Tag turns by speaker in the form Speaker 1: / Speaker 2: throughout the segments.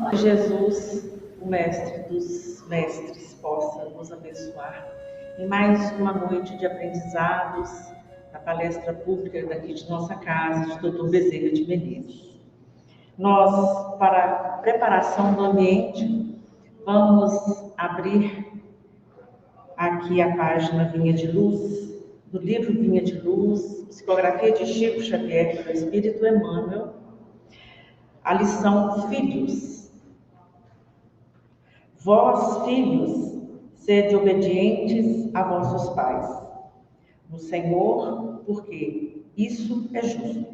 Speaker 1: Que Jesus, o Mestre dos Mestres, possa nos abençoar em mais uma noite de aprendizados na palestra pública daqui de nossa casa, de Dr. Bezerra de Menezes. Nós, para a preparação do ambiente, vamos abrir aqui a página Vinha de Luz, do livro Vinha de Luz, Psicografia de Chico Xavier do Espírito Emmanuel, a lição Filhos. Vós, filhos, sede obedientes a vossos pais, no Senhor, porque isso é justo.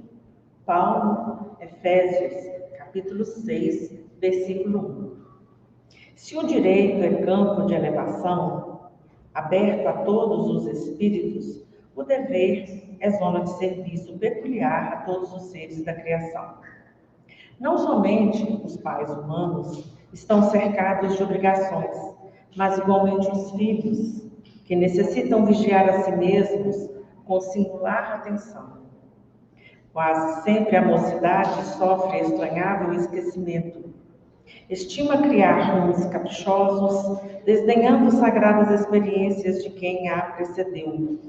Speaker 1: Paulo, Efésios, capítulo 6, versículo 1. Se o direito é campo de elevação, aberto a todos os espíritos, o dever é zona de serviço peculiar a todos os seres da criação. Não somente os pais humanos estão cercados de obrigações, mas igualmente os filhos, que necessitam vigiar a si mesmos com singular atenção. Quase sempre a mocidade sofre estranhável esquecimento. Estima criar rumos caprichosos, desdenhando sagradas experiências de quem a precedeu,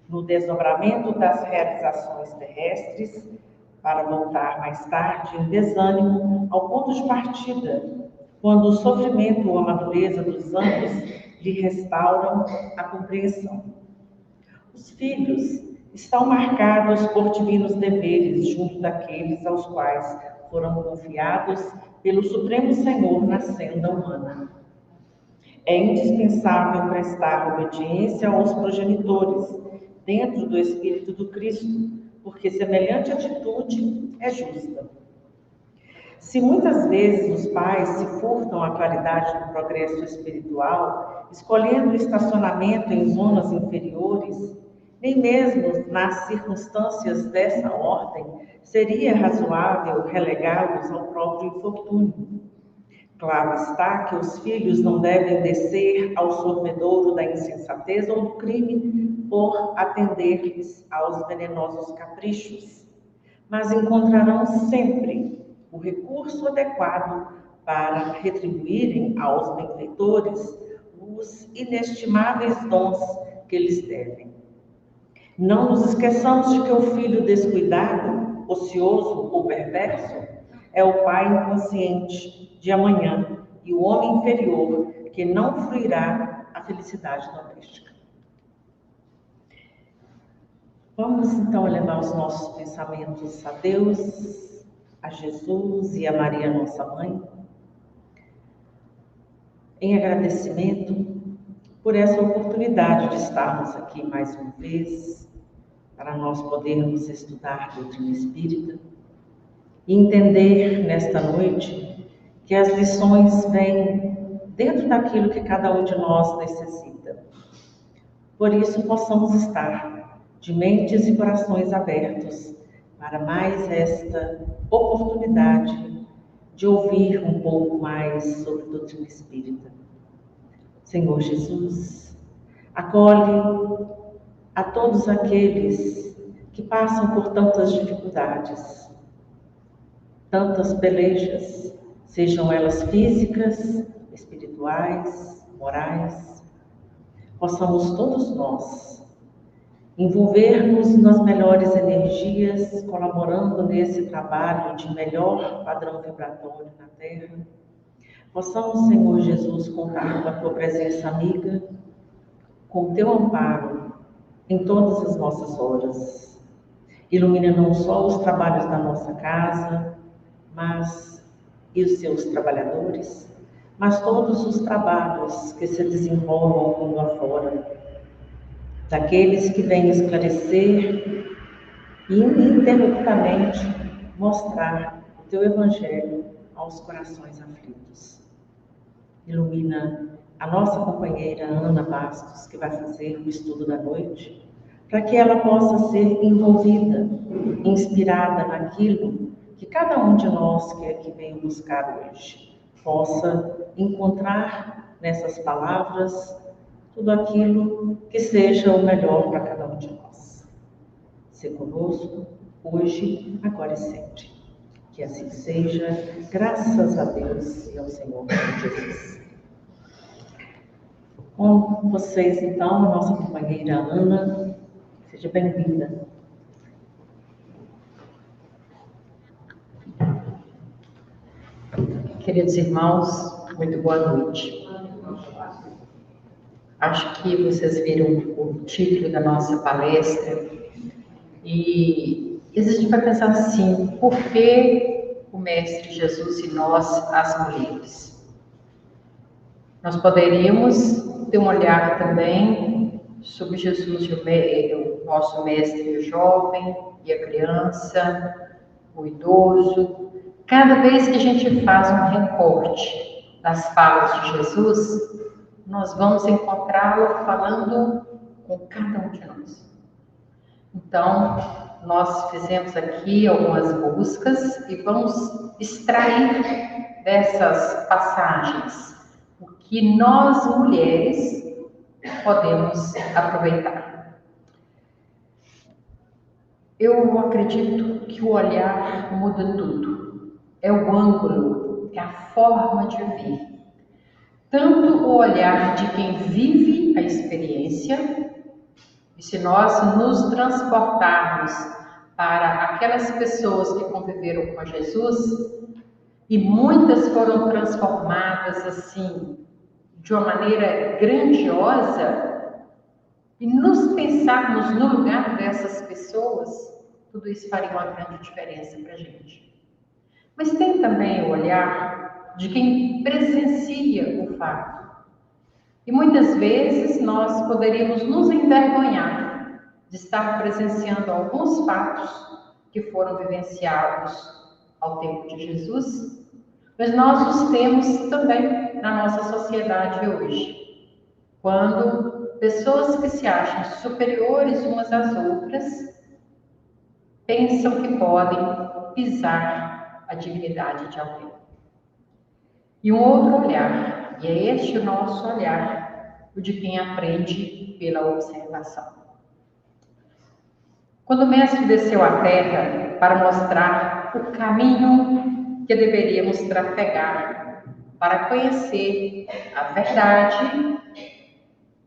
Speaker 1: no desdobramento das realizações terrestres, para voltar mais tarde em desânimo ao ponto de partida, quando o sofrimento ou a madureza dos anos lhe restauram a compreensão. Os filhos estão marcados por divinos deveres junto daqueles aos quais foram confiados pelo Supremo Senhor na senda humana. É indispensável prestar obediência aos progenitores, dentro do Espírito do Cristo, porque semelhante atitude é justa. Se muitas vezes os pais se furtam à claridade do progresso espiritual, escolhendo o estacionamento em zonas inferiores, nem mesmo nas circunstâncias dessa ordem seria razoável relegá-los ao próprio infortúnio. Claro está que os filhos não devem descer ao sorvedouro da insensatez ou do crime por atender-lhes aos venenosos caprichos, mas encontrarão sempre o recurso adequado para retribuírem aos benfeitores os inestimáveis dons que lhes devem. Não nos esqueçamos de que o filho descuidado, ocioso ou perverso é o pai inconsciente de amanhã e o homem inferior que não fruirá a felicidade doméstica. Vamos então elevar os nossos pensamentos a Deus, a Jesus e a Maria, nossa mãe, em agradecimento por essa oportunidade de estarmos aqui mais uma vez, para nós podermos estudar a doutrina espírita e entender nesta noite que as lições vêm dentro daquilo que cada um de nós necessita. Por isso, possamos estar de mentes e corações abertos para mais esta oportunidade de ouvir um pouco mais sobre a doutrina espírita. Senhor Jesus, acolhe a todos aqueles que passam por tantas dificuldades, tantas pelejas, sejam elas físicas, espirituais, morais. Possamos todos nós envolver-nos nas melhores energias, colaborando nesse trabalho de melhor padrão vibratório na Terra. Possamos, Senhor Jesus, contar com a Tua presença amiga, com o Teu amparo em todas as nossas horas. Ilumina não só os trabalhos da nossa casa, mas e os seus trabalhadores, mas todos os trabalhos que se desenvolvem ao mundo afora, daqueles que vêm esclarecer e ininterruptamente mostrar o Teu Evangelho aos corações aflitos. Ilumina a nossa companheira Ana Bastos, que vai fazer o estudo da noite, para que ela possa ser envolvida, inspirada naquilo que cada um de nós que aqui veio buscar hoje possa encontrar nessas palavras tudo aquilo que seja o melhor para cada um de nós. Ser conosco, hoje, agora e sempre. Que assim seja, graças a Deus e ao Senhor Jesus. Com vocês, então, a nossa companheira Ana, seja bem-vinda.
Speaker 2: Queridos irmãos, muito boa noite. Acho que vocês viram o título da nossa palestra e a gente vai pensar assim: por que o Mestre Jesus e nós, as mulheres? Nós poderíamos ter um olhar também sobre Jesus e o nosso Mestre, o jovem e a criança, o idoso. Cada vez que a gente faz um recorte das falas de Jesus, nós vamos encontrá-lo falando com cada um de nós. Então, nós fizemos aqui algumas buscas e vamos extrair dessas passagens o que nós, mulheres, podemos aproveitar. Eu acredito que o olhar muda tudo. É o ângulo, é a forma de ver. Tanto o olhar de quem vive a experiência, e se nós nos transportarmos para aquelas pessoas que conviveram com Jesus, e muitas foram transformadas assim, de uma maneira grandiosa, e nos pensarmos no lugar dessas pessoas, tudo isso faria uma grande diferença para a gente. Mas tem também o olhar de quem presencia o fato. E muitas vezes nós poderíamos nos envergonhar de estar presenciando alguns fatos que foram vivenciados ao tempo de Jesus, mas nós os temos também na nossa sociedade hoje. Quando pessoas que se acham superiores umas às outras pensam que podem pisar a dignidade de alguém. E um outro olhar, e é este o nosso olhar, o de quem aprende pela observação. Quando o Mestre desceu à Terra para mostrar o caminho que deveríamos trafegar para conhecer a verdade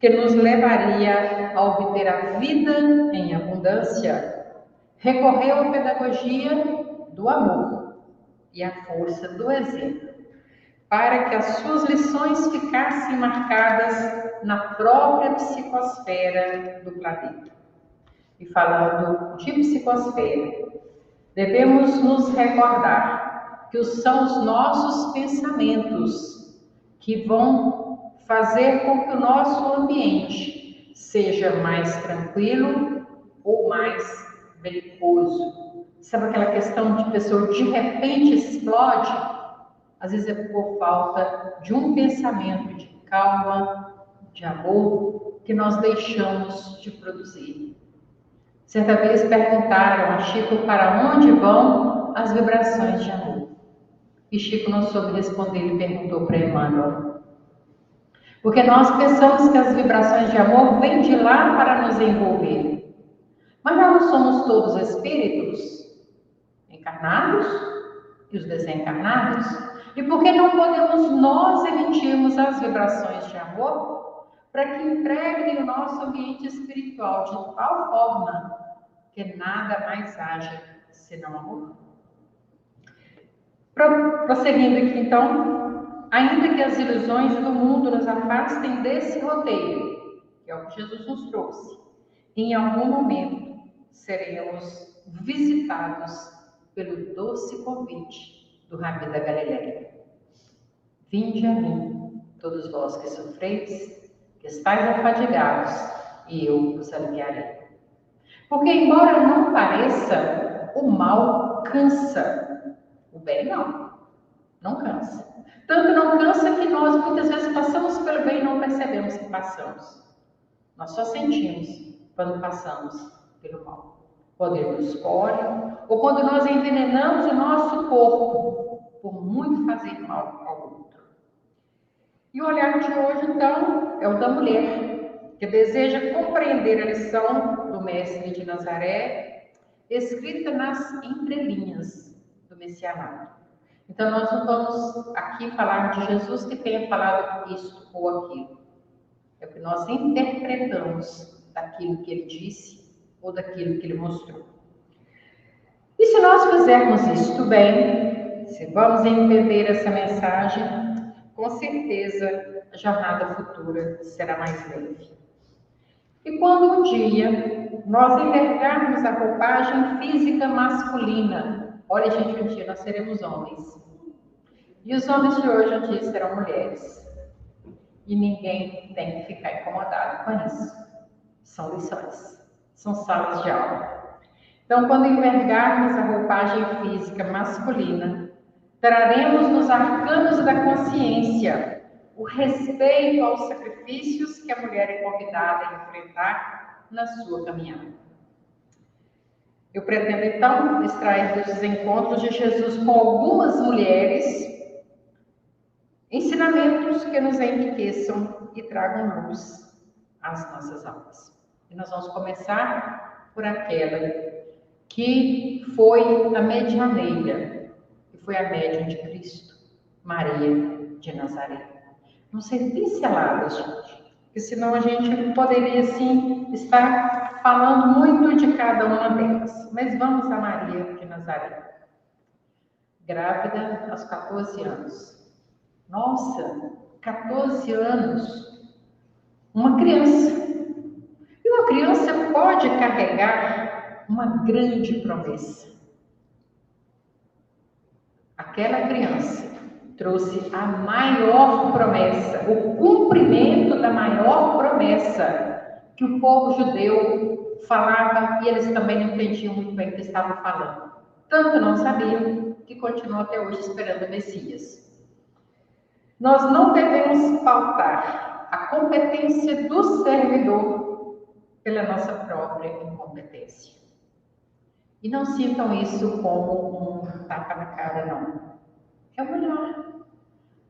Speaker 2: que nos levaria a obter a vida em abundância, recorreu à pedagogia do amor e à força do exemplo, para que as suas lições ficassem marcadas na própria psicosfera do planeta. E falando de psicosfera, devemos nos recordar que são os nossos pensamentos que vão fazer com que o nosso ambiente seja mais tranquilo ou mais belicoso. Sabe aquela questão de pessoa de repente explode? Às vezes é por falta de um pensamento de calma, de amor, que nós deixamos de produzir. Certa vez perguntaram a Chico para onde vão as vibrações de amor. E Chico não soube responder, ele perguntou para Emmanuel. Porque nós pensamos que as vibrações de amor vêm de lá para nos envolver. Mas nós não somos todos espíritos encarnados e os desencarnados? E por que não podemos nós emitirmos as vibrações de amor para que impregnem o nosso ambiente espiritual de tal forma que nada mais haja senão amor? Prosseguindo aqui então, ainda que as ilusões do mundo nos afastem desse roteiro, que é o que Jesus nos trouxe, em algum momento seremos visitados pelo doce convite do Rabi da Galileia. Vinde a mim, todos vós que sofreis, que estáis afadigados, e eu vos aliviarei. Porque, embora não pareça, o mal cansa. O bem não cansa. Tanto não cansa que nós muitas vezes passamos pelo bem e não percebemos que passamos. Nós só sentimos quando passamos pelo mal. Quando ele nos colhe, ou quando nós envenenamos o nosso corpo por muito fazer mal ao outro. E o olhar de hoje, então, é o da mulher, que deseja compreender a lição do Mestre de Nazaré, escrita nas entrelinhas do do messianato. Então, nós não vamos aqui falar de Jesus que tenha falado isto ou aquilo. É o que nós interpretamos daquilo que ele disse ou daquilo que ele mostrou. E se nós fizermos isto bem, se vamos entender essa mensagem, com certeza a jornada futura será mais leve. E quando um dia nós envergarmos a roupagem física masculina, olha gente, um dia nós seremos homens. E os homens de hoje um dia serão mulheres. E ninguém tem que ficar incomodado com isso. São lições, são salas de aula. Então, quando envergarmos a roupagem física masculina, traremos nos arcanos da consciência o respeito aos sacrifícios que a mulher é convidada a enfrentar na sua caminhada. Eu pretendo, então, extrair dos encontros de Jesus com algumas mulheres ensinamentos que nos enriqueçam e tragam luz às nossas almas. E nós vamos começar por aquela que foi a medianeira, que foi a médium de Cristo, Maria de Nazaré. Vamos ser pinceladas, gente, porque senão a gente poderia, sim, estar falando muito de cada uma delas. Mas vamos a Maria de Nazaré. Grávida aos 14 anos. Nossa, 14 anos. Uma criança. E uma criança pode carregar uma grande promessa. Aquela criança trouxe a maior promessa, o cumprimento da maior promessa que o povo judeu falava e eles também não entendiam muito bem o que estavam falando. Tanto não sabiam que continuam até hoje esperando o Messias. Nós não devemos pautar a competência do servidor pela nossa própria incompetência. E não sintam isso como um tapa na cara, não. É o melhor.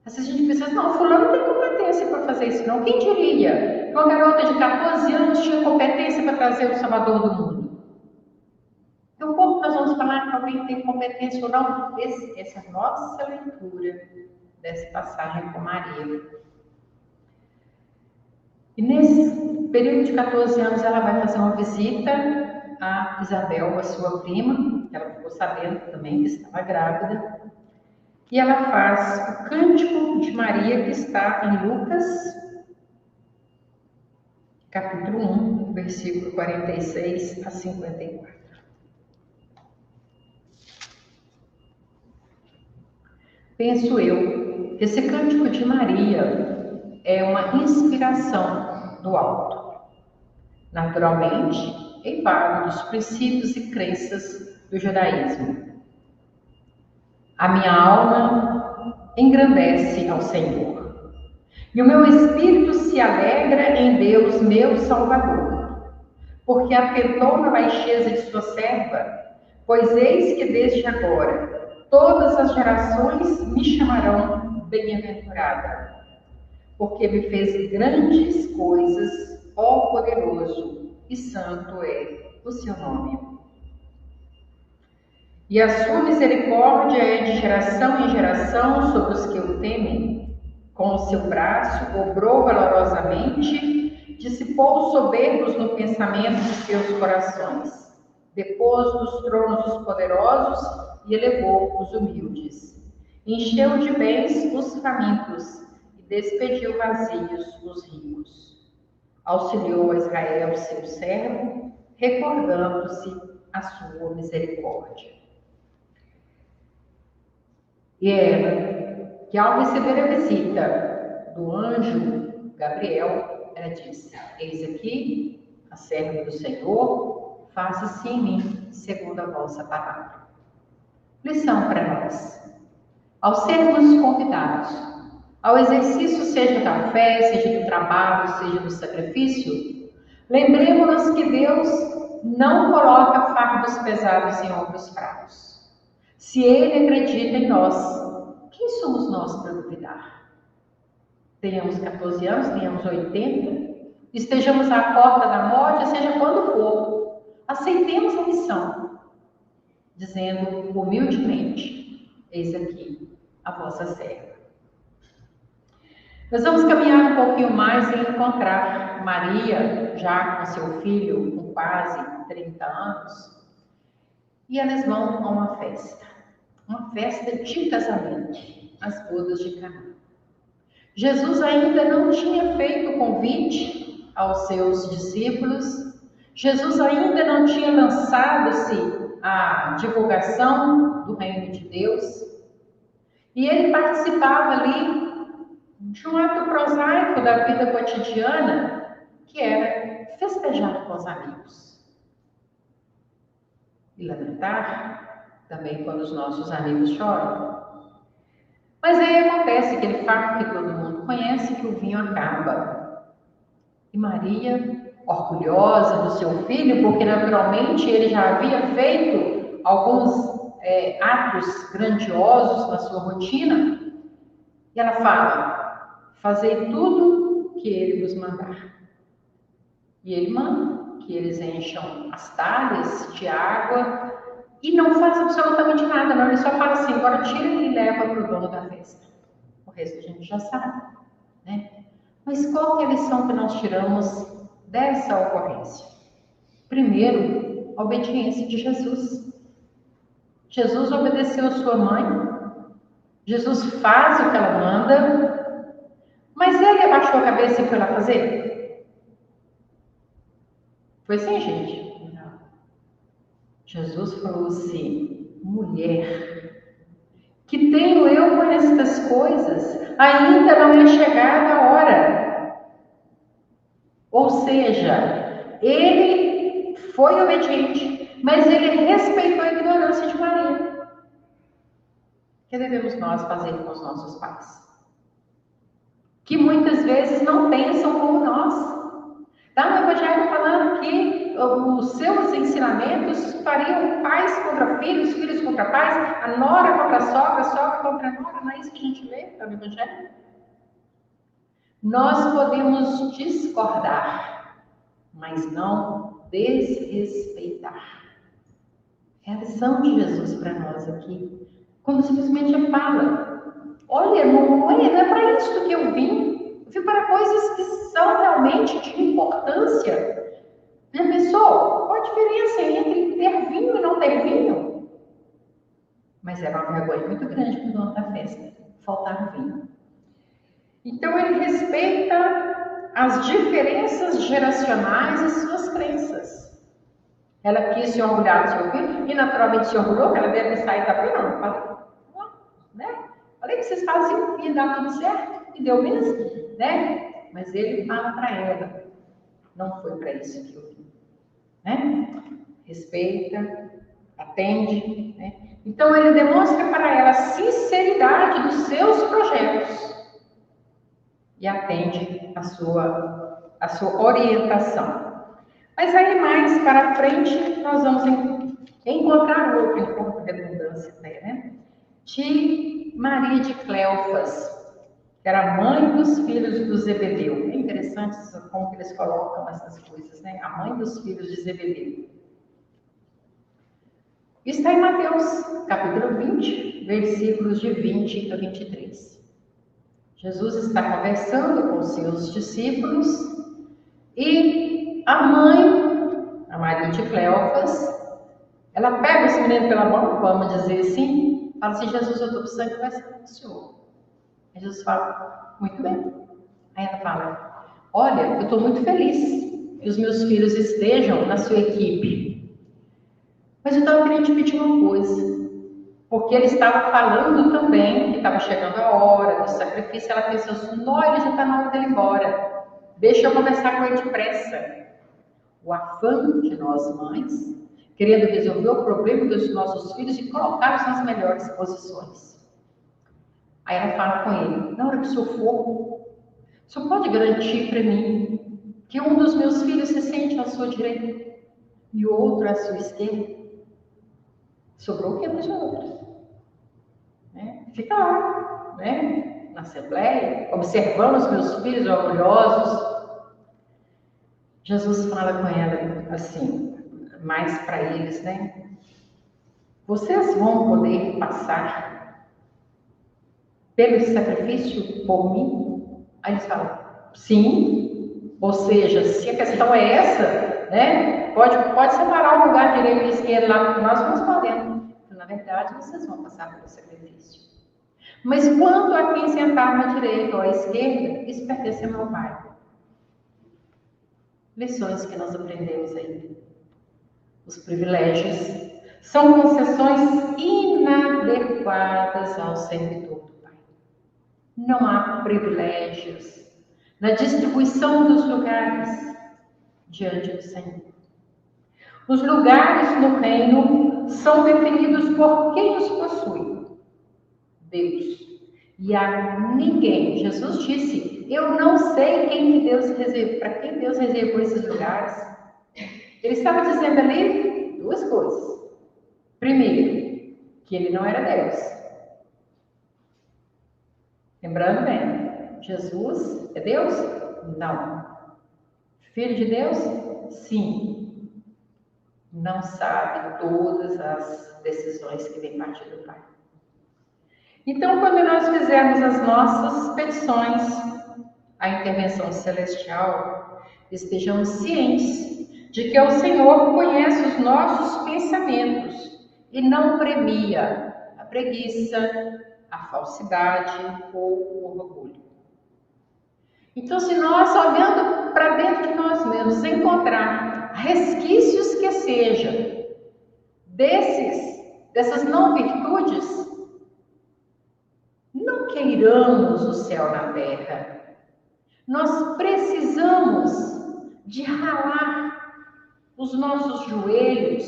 Speaker 2: Às vezes a gente pensa, não, fulano não tem competência para fazer isso, não. Quem diria que uma garota de 14 anos tinha competência para trazer o Salvador do mundo? Então, como nós vamos falar que alguém tem competência ou não? Essa é a nossa leitura dessa passagem com Maria. E nesse período de 14 anos, ela vai fazer uma visita a Isabel, a sua prima. Ela ficou sabendo também que estava grávida. E ela faz o Cântico de Maria, que está em Lucas, capítulo 1, versículo 46 a 54. Penso eu que esse Cântico de Maria é uma inspiração do alto. Naturalmente, eivado dos princípios e crenças do judaísmo. A minha alma engrandece ao Senhor, e o meu espírito se alegra em Deus, meu Salvador, porque atentou na baixeza de sua serva, pois eis que desde agora todas as gerações me chamarão bem-aventurada, porque me fez grandes coisas, ó poderoso, e santo é o seu nome. E a sua misericórdia é de geração em geração sobre os que o temem. Com o seu braço obrou valorosamente, dissipou os soberbos no pensamento de seus corações, depôs dos tronos os poderosos e elevou os humildes. Encheu de bens os famintos e despediu vazios os ricos. Auxiliou a Israel, seu servo, recordando-se a sua misericórdia. E ela, que ao receber a visita do anjo Gabriel, ela disse: eis aqui a serva do Senhor, faça-se em mim segundo a vossa palavra. Lição para nós. Ao sermos convidados ao exercício, seja da fé, seja do trabalho, seja do sacrifício, lembremos-nos que Deus não coloca fardos pesados em ombros fracos. Se Ele acredita em nós, quem somos nós para duvidar? Tenhamos 14 anos, tenhamos 80, estejamos à porta da morte, seja quando for, aceitemos a missão, dizendo humildemente: eis aqui a vossa serva. Nós vamos caminhar um pouquinho mais e encontrar Maria, já com seu filho, com quase 30 anos, e elas vão a uma festa de casamento, as bodas de Caná. Jesus ainda não tinha feito o convite aos seus discípulos, Jesus ainda não tinha lançado-se à divulgação do reino de Deus, e ele participava ali de um ato prosaico da vida cotidiana, que era festejar com os amigos. E lamentar também quando os nossos amigos choram. Mas aí acontece aquele fato que todo mundo conhece, que o vinho acaba. E Maria, orgulhosa do seu filho, porque naturalmente ele já havia feito alguns atos grandiosos na sua rotina, e ela fala: fazei tudo que ele vos mandar. E ele manda que eles encham as talhas de água e não faz absolutamente nada, não. Ele só fala assim: agora tira e leva para o dono da festa. O resto a gente já sabe, né? Mas qual que é a lição que nós tiramos dessa ocorrência? Primeiro, a obediência de Jesus. Jesus obedeceu a sua mãe, Jesus faz o que ela manda, mas ele abaixou a cabeça e foi lá fazer? Foi assim, gente? Não. Jesus falou assim: mulher, que tenho eu com estas coisas? Ainda não é chegada a hora. Ou seja, ele foi obediente, mas ele respeitou a ignorância de Maria. O que devemos nós fazer com os nossos pais? Que muitas vezes não pensam como nós. Está no Evangelho falando que os seus ensinamentos fariam pais contra filhos, filhos contra pais, a nora contra a sogra, sogra contra a nora. Não é isso que a gente lê no Evangelho? Nós podemos discordar, mas não desrespeitar. É a lição de Jesus para nós aqui. Quando simplesmente fala: olha, não é para isso que eu vim. Eu vim para coisas que são realmente de importância. Já pensou? Qual a diferença entre ter vinho e não ter vinho? Mas era uma vergonha muito grande para o dono da festa faltar vinho. Então ele respeita as diferenças geracionais e suas crenças. Ela quis se orgulhar do seu filho e naturalmente se orgulhou, que ela deve sair da pena, não falei, né? Falei que vocês faziam e ia dar tudo certo, e deu mesmo, né? Mas ele fala para ela: não foi para isso que eu vim, né? Respeita, atende, né? Então ele demonstra para ela a sinceridade dos seus projetos e atende a sua orientação. Mas aí mais para frente nós vamos encontrar outro encontro de redundância, né? De Maria de Cleofas, que era mãe dos filhos do Zebedeu. É interessante como que eles colocam essas coisas, né? A mãe dos filhos de Zebedeu. Está em Mateus, capítulo 20, versículos de 20 a 23. Jesus está conversando com seus discípulos e a mãe, a Maria de Cleofas, ela pega esse menino pela mão, vamos dizer assim, fala assim: Jesus, eu estou precisando conversar com o senhor. Aí Jesus fala: muito bem. Aí ela fala: olha, eu estou muito feliz que os meus filhos estejam na sua equipe, mas eu estava querendo te pedir uma coisa. Porque ele estava falando também que estava chegando a hora do sacrifício. Ela pensou assim: não, ele já está na hora dele ir embora. Deixa eu conversar com ele depressa. O afã de nós mães, querendo resolver o problema dos nossos filhos e colocá-los nas melhores posições. Aí ela fala com ele: na hora que o senhor for, o senhor pode garantir para mim que um dos meus filhos se sente à sua direita e o outro à sua esquerda? Sobrou o que dos outros? Né? Fica lá, né? Na assembleia, observando os meus filhos orgulhosos. Jesus fala com ela assim, mais para eles, né? Vocês vão poder passar pelo sacrifício por mim? Aí eles falam, sim. Ou seja, se a questão é essa, né? Pode separar o lugar direito e esquerdo lá, porque nós vamos podendo. Então, na verdade, vocês vão passar pelo sacrifício. Mas quanto a quem sentar na direita ou à esquerda, isso pertence ao meu Pai. Lições que nós aprendemos aí. Os privilégios são concessões inadequadas ao servidor do Pai. Não há privilégios na distribuição dos lugares diante do Senhor. Os lugares no reino são definidos por quem os possui. Deus. E a ninguém. Jesus disse, eu não sei para quem Deus reservou esses lugares. Ele estava dizendo ali duas coisas. Primeiro, que ele não era Deus. Lembrando bem, Jesus é Deus? Não. Filho de Deus? Sim. Não sabe todas as decisões que vem partir do Pai. Então, quando nós fizermos as nossas petições, a intervenção celestial, estejamos cientes de que o Senhor conhece os nossos pensamentos e não premia a preguiça, a falsidade ou o orgulho. Então, se nós, olhando para dentro de nós mesmos, encontrar resquícios que sejam dessas não virtudes, não queiramos o céu na terra. Nós precisamos de ralar os nossos joelhos,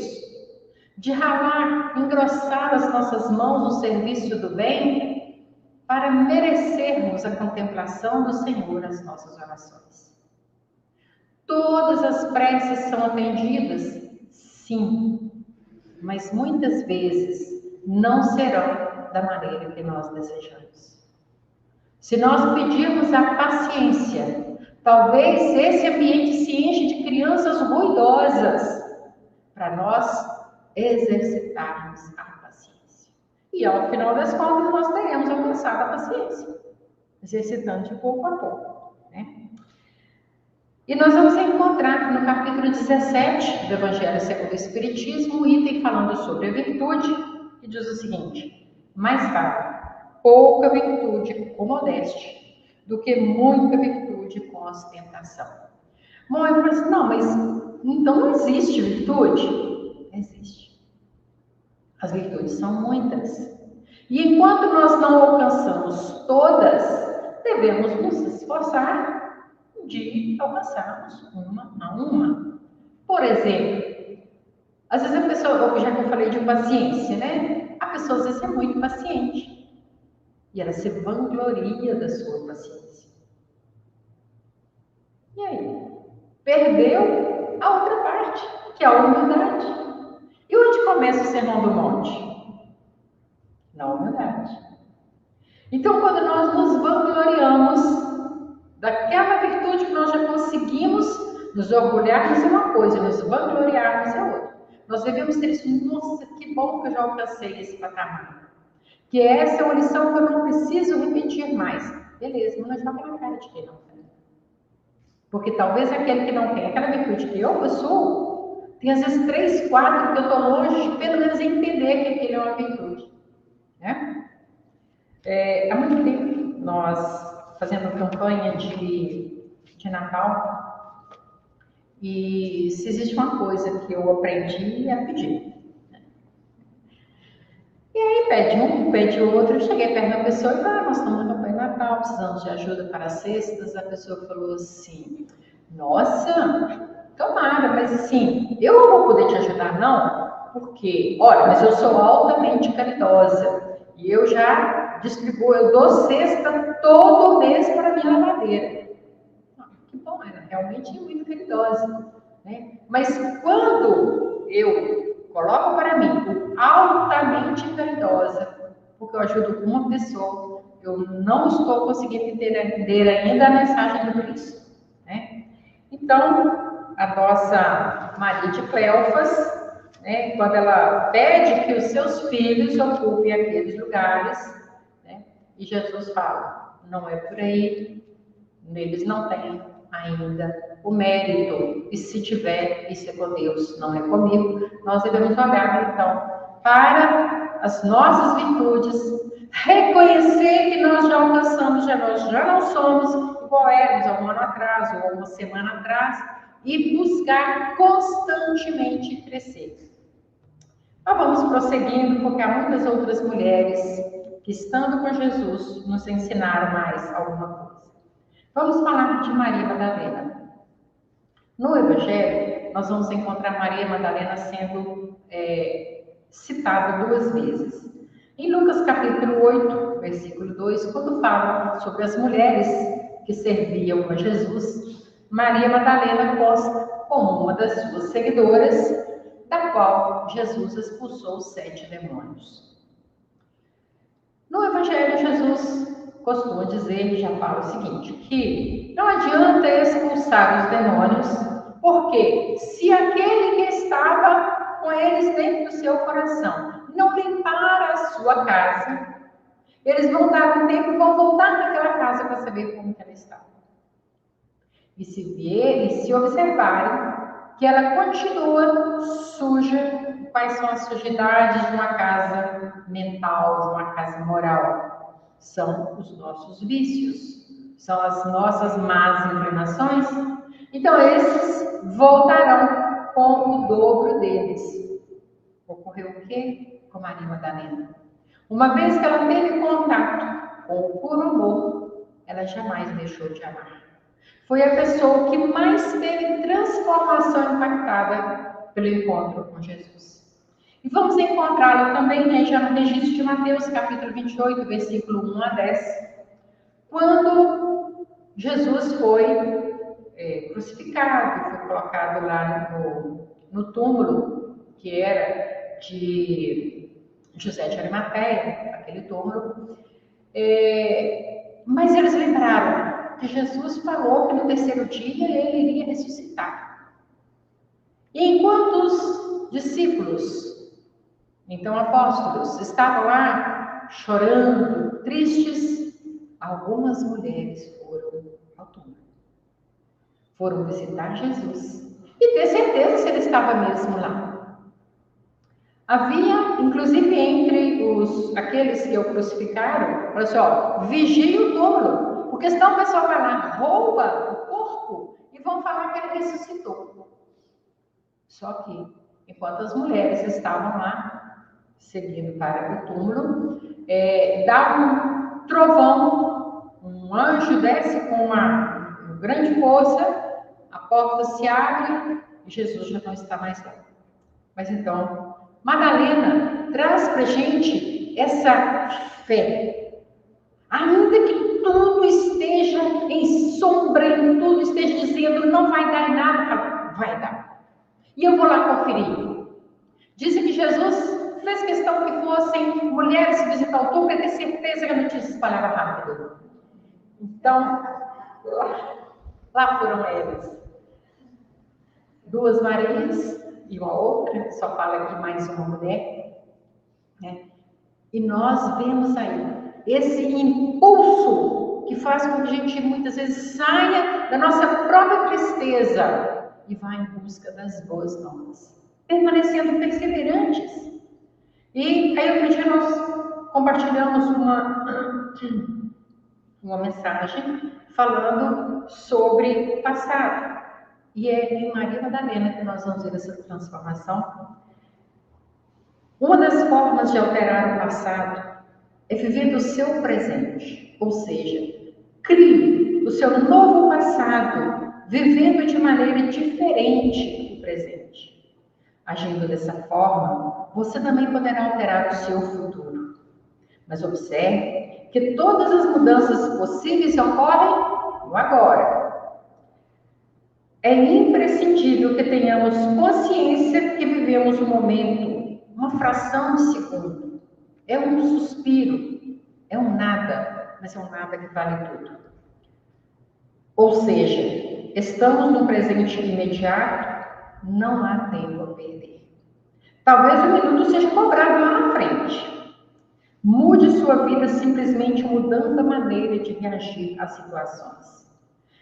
Speaker 2: de ralar, engrossar as nossas mãos no serviço do bem, para merecermos a contemplação do Senhor nas nossas orações. Todas as preces são atendidas? Sim, mas muitas vezes não serão da maneira que nós desejamos. Se nós pedirmos a paciência, talvez esse ambiente se enche de crianças ruidosas, para nós exercitarmos a paciência. E ao final das contas, nós teremos alcançado a paciência, exercitando de pouco a pouco, né? E nós vamos encontrar no capítulo 17 do Evangelho segundo o Espiritismo, um item falando sobre a virtude, que diz o seguinte: mais vale pouca virtude com modéstia do que muita virtude com ostentação. Bom, eu falei assim, não, mas então não existe virtude? Existe. As virtudes são muitas. E enquanto nós não alcançamos todas, devemos nos esforçar de alcançarmos uma a uma. Por exemplo, às vezes a pessoa, já que eu falei de paciência, né? A pessoa às vezes é muito paciente. E ela se vangloria da sua paciência. E aí? Perdeu a outra parte, que é a humildade. E onde começa o Sermão do Monte? Na humildade. Então, quando nós nos vangloriamos daquela virtude que nós já conseguimos, nos orgulharmos é uma coisa, nos vangloriarmos é outra. Nós devemos ter isso, nossa, que bom que eu já alcancei esse patamar. Que essa é uma lição que eu não preciso repetir mais. Beleza, mas não joga na cara de quem não tem. Porque talvez aquele que não tem aquela virtude que eu possuo, tem às vezes 3, 4 que eu estou longe de pelo menos entender que aquele é uma virtude. Né? Há muito tempo, nós fazendo campanha de Natal, e se existe uma coisa que eu aprendi é a pedir. E aí pede um, pede outro, eu cheguei perto da pessoa e falei, nós estamos na campanha de Natal, precisamos de ajuda para as cestas. A pessoa falou assim, nossa, tomara, mas assim, eu não vou poder te ajudar não, porque, olha, mas eu sou altamente caridosa e eu já distribuo, eu dou cesta todo mês para a minha lavadeira. Que bom, ela realmente é muito caridosa, né? Mas quando eu coloco para mim o altamente caridosa, porque eu ajudo uma pessoa, eu não estou conseguindo entender ainda a mensagem do Cristo, né? Então, a nossa Maria de Cleofas, né, quando ela pede que os seus filhos ocupem aqueles lugares, né, E Jesus fala, não é por aí, eles não têm ainda o mérito, e se tiver, isso é com Deus, não é comigo. Nós devemos olhar, então, para as nossas virtudes, reconhecer que nós já alcançamos, nós já não somos igual éramos há um ano atrás, ou uma semana atrás, e buscar constantemente crescer. Mas vamos prosseguindo, porque há muitas outras mulheres que, estando com Jesus, nos ensinaram mais alguma coisa. Vamos falar de Maria Madalena. No Evangelho, nós vamos encontrar Maria Madalena sendo citada 2 vezes. Em Lucas capítulo 8, versículo 2, quando fala sobre as mulheres que serviam a Jesus, Maria Madalena consta como uma das suas seguidoras, da qual Jesus expulsou 7 demônios. No Evangelho, Jesus costuma dizer, já fala o seguinte, que não adianta expulsar os demônios, porque se aquele que estava com eles dentro do seu coração não limpar a sua casa, eles vão dar um tempo e vão voltar naquela casa para saber como que ela está. E se observarem que ela continua suja, quais são as sujidades de uma casa mental, de uma casa moral? São os nossos vícios, são as nossas más inclinações. Então, esses voltarão com o dobro deles. Ocorreu o quê com Maria Madalena? Uma vez que ela teve contato com o puro amor, ela jamais deixou de amar. Foi a pessoa que mais teve transformação impactada pelo encontro com Jesus. E vamos encontrá-lo também já no registro de Mateus, capítulo 28, versículo 1 a 10, quando Jesus foi crucificado, foi colocado lá no túmulo, que era de José de Arimateia, aquele túmulo. Mas eles lembraram que Jesus falou que no terceiro dia ele iria ressuscitar. E enquanto os discípulos, então apóstolos, estavam lá chorando, tristes, algumas mulheres foram ao túmulo. Foram visitar Jesus e ter certeza se ele estava mesmo lá. Havia, inclusive, entre aqueles que o crucificaram, falou assim, ó, vigie o túmulo. Porque senão o pessoal vai lá, rouba o corpo e vão falar que ele ressuscitou. Só que, enquanto as mulheres estavam lá, seguindo para o túmulo, dá um trovão, um anjo desce com uma grande força, a porta se abre e Jesus já não está mais lá. Mas então, Madalena traz para a gente essa fé. Ainda que tudo esteja em sombra, tudo esteja dizendo não vai dar em nada, vai dar. E eu vou lá conferir. Dizem que Jesus fez questão que fossem mulheres visitar o túmulo para ter certeza que a notícia se espalhava rápido. Então, lá foram elas. 2 Marias e uma outra, só fala aqui mais uma mulher, né? E nós vemos aí esse impulso que faz com que a gente muitas vezes saia da nossa própria tristeza e vá em busca das boas novas, permanecendo perseverantes. E aí outro dia nós compartilhamos uma mensagem falando sobre o passado. E é em Maria Madalena que nós vamos ver essa transformação. Uma das formas de alterar o passado é viver do seu presente, ou seja, crie o seu novo passado, vivendo de maneira diferente do presente. Agindo dessa forma, você também poderá alterar o seu futuro. Mas observe que todas as mudanças possíveis ocorrem no agora. É imprescindível que tenhamos consciência que vivemos um momento, uma fração de segundo. É um suspiro, é um nada, mas é um nada que vale tudo. Ou seja, estamos no presente imediato, não há tempo a perder. Talvez um minuto seja cobrado lá na frente, Mude sua vida simplesmente mudando a maneira de reagir às situações.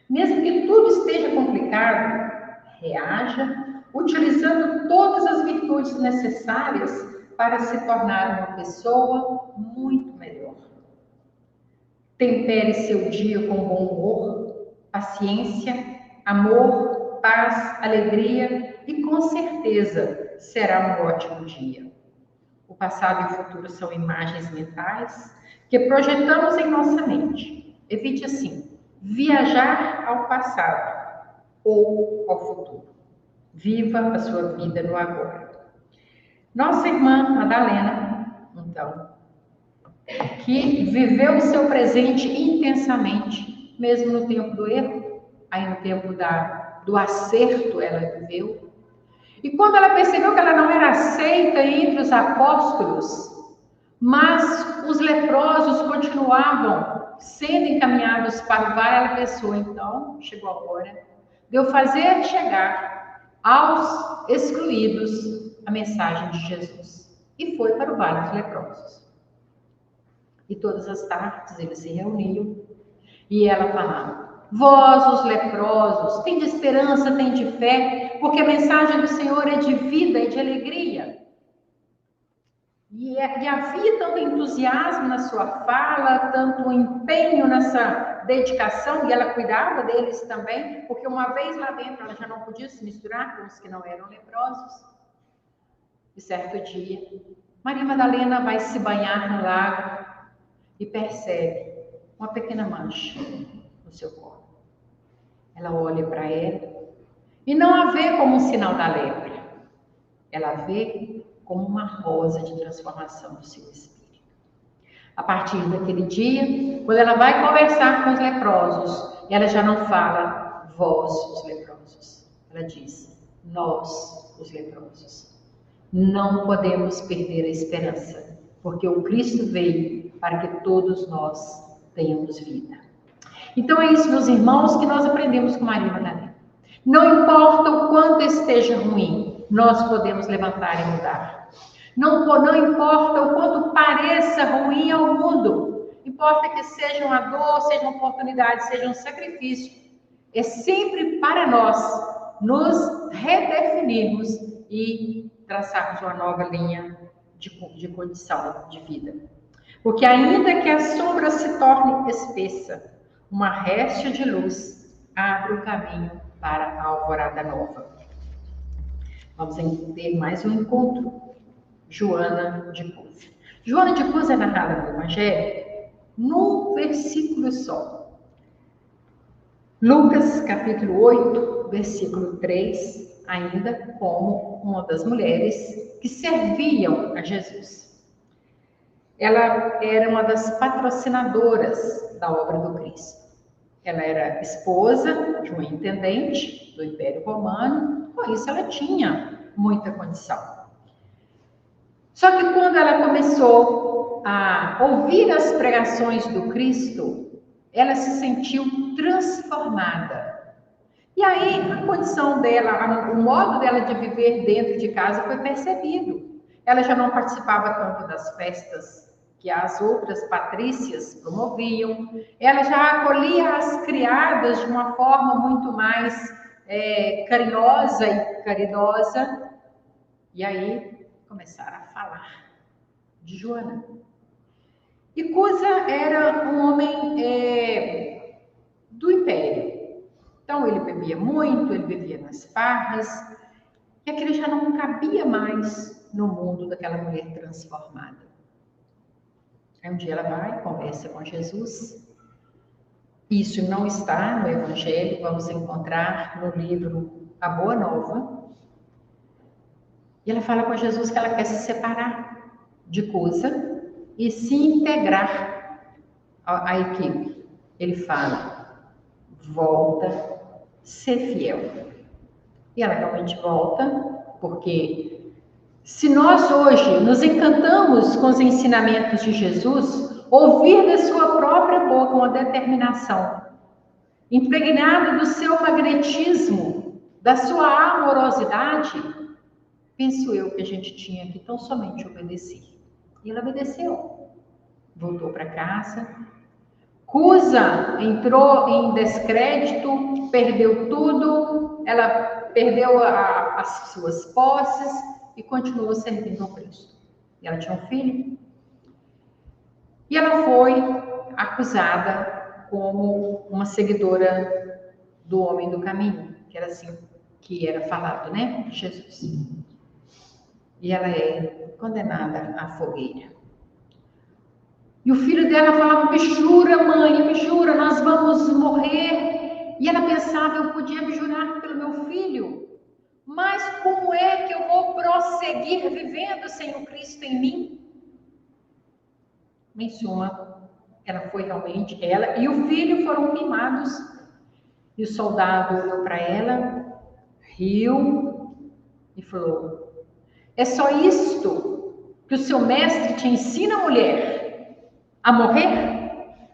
Speaker 2: Mesmo que tudo esteja complicado, reaja utilizando todas as virtudes necessárias para se tornar uma pessoa muito melhor. Tempere seu dia com bom humor, paciência, amor, paz, alegria e com certeza será um ótimo dia. O passado e o futuro são imagens mentais que projetamos em nossa mente. Evite assim, viajar ao passado ou ao futuro. Viva a sua vida no agora. Nossa irmã Madalena, então, que viveu o seu presente intensamente, mesmo no tempo do erro, aí no tempo do acerto ela viveu. E quando ela percebeu que ela não era aceita entre os apóstolos, mas os leprosos continuavam sendo encaminhados para o vale, ela pensou, então, chegou a hora de eu fazer chegar aos excluídos a mensagem de Jesus. E foi para o vale dos leprosos. E todas as tardes eles se reuniam e ela falava: vós, os leprosos, tem de esperança, tem de fé, porque a mensagem do Senhor é de vida e de alegria. E havia tanto entusiasmo na sua fala, tanto empenho nessa dedicação, e ela cuidava deles também, porque uma vez lá dentro ela já não podia se misturar com os que não eram leprosos. E certo dia, Maria Madalena vai se banhar no lago e percebe uma pequena mancha no seu corpo. Ela olha para ela e não a vê como um sinal da lepra. Ela a vê como uma rosa de transformação do seu espírito. A partir daquele dia, quando ela vai conversar com os leprosos, ela já não fala vós, os leprosos. Ela diz nós, os leprosos. Não podemos perder a esperança, porque o Cristo veio para que todos nós tenhamos vida. Então é isso, meus irmãos, que nós aprendemos com Maria Madalena. Não importa o quanto esteja ruim, nós podemos levantar e mudar. Não importa o quanto pareça ruim ao mundo, importa que seja uma dor, seja uma oportunidade, seja um sacrifício. É sempre para nós nos redefinirmos e traçarmos uma nova linha de condição de vida. Porque ainda que a sombra se torne espessa, uma réstia de luz abre o caminho para a alvorada nova. Vamos ter mais um encontro. Joana de Cus. Joana de Cus é narrada no Evangelho num versículo só. Lucas, capítulo 8, versículo 3, ainda como uma das mulheres que serviam a Jesus. Ela era uma das patrocinadoras da obra do Cristo. Ela era esposa de um intendente do Império Romano, por isso ela tinha muita condição. Só que quando ela começou a ouvir as pregações do Cristo, ela se sentiu transformada. E aí a condição dela, o modo dela de viver dentro de casa foi percebido. Ela já não participava tanto das festas que as outras patrícias promoviam. Ela já acolhia as criadas de uma forma muito mais carinhosa e caridosa. E aí começaram a falar de Joana. E Cusa era um homem do império. Então ele bebia muito, ele bebia nas farras, e aquilo já não cabia mais no mundo daquela mulher transformada. Aí um dia ela vai, conversa com Jesus. Isso não está no Evangelho, vamos encontrar no livro A Boa Nova. E ela fala com Jesus que ela quer se separar de Cusa e se integrar à equipe. Ele fala, volta, ser fiel. E ela realmente volta, porque se nós hoje nos encantamos com os ensinamentos de Jesus, ouvir da sua própria boca uma determinação, impregnada do seu magnetismo, da sua amorosidade, penso eu que a gente tinha que tão somente obedecer. E ela obedeceu. voltou para casa. Cusa entrou em descrédito, perdeu tudo, ela perdeu as suas posses e continuou servindo ao Cristo. E ela tinha um filho. E ela foi acusada como uma seguidora do homem do caminho, que era assim que era falado, né? De Jesus. E ela é condenada à fogueira. E o filho dela falava: me jura, mãe, me jura, nós vamos morrer. E ela pensava: eu podia me jurar pelo meu filho, mas como é que eu vou prosseguir vivendo sem o Cristo em mim? Em suma, ela foi realmente, ela e o filho foram queimados. E o soldado olhou para ela, riu e falou: é só isto que o seu mestre te ensina, mulher, a morrer?